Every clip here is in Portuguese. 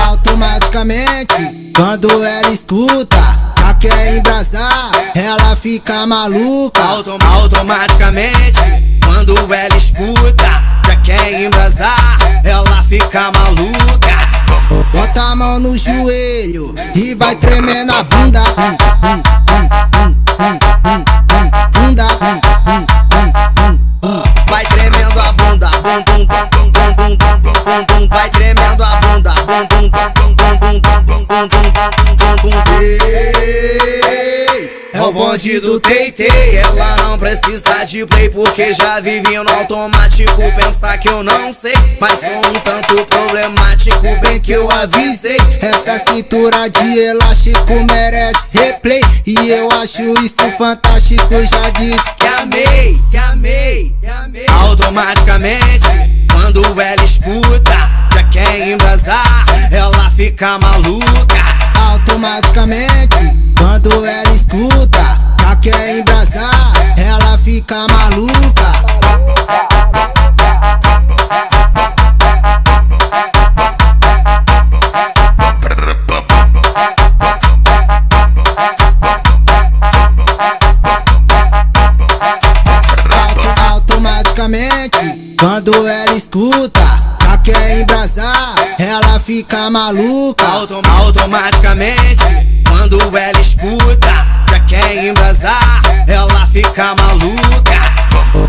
Automaticamente, quando ela escuta, já quer embrasar, ela fica maluca. Automaticamente, quando ela escuta, já quer embrasar, ela fica maluca. Bota a mão no joelho e vai tremendo a bunda. Bunda. Vai tremendo a bunda, bum bum bum bum bum bum bum. Vai tremendo a bunda, bum bum bum bum bum bum bum bum bum. É o bonde do Teitei, ela não precisa de play porque já vivi no automático. Pensar que eu não sei, mas sou um tanto problemático, bem que eu avisei. Essa cintura de elástico merece replay, e eu acho isso fantástico. Já disse que amei, que amei, que amei. Automaticamente, quando ela escuta, já quer embrasar, ela fica maluca. Automaticamente, quando ela escuta, já quer embrasar, ela fica maluca. Automaticamente, quando ela escuta, já quer embrasar, ela fica maluca. Automaticamente, quando ela escuta, já quer embrasar, ela fica maluca.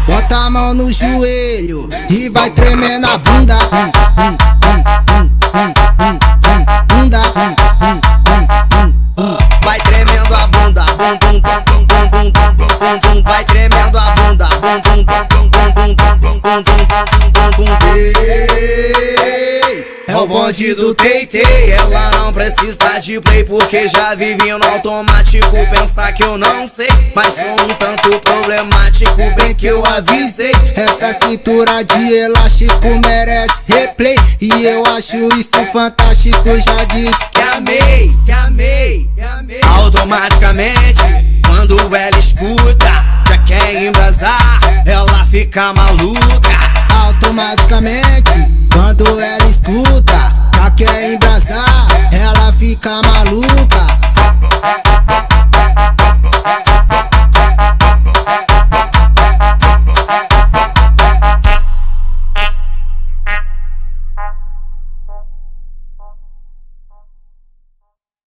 Bota a mão no joelho e vai tremendo a bunda. Bunda. Vai tremendo a bunda, bum bum bum bum bum bum bum. Vai tremendo a bunda, bum bum bum bum bum bum bum bum. É o bonde do Teitei, ela não precisa de play porque já vivi no automático. Pensar que eu não sei, mas sou um tanto problemático, bem que eu avisei. Essa cintura de elástico merece replay, e eu acho isso fantástico. Já disse que amei, que amei, que amei. Automaticamente, quando ela escuta, já quer embrasar, ela fica maluca. Automaticamente, quando ela escuta, já quer embrasar, ela fica maluca.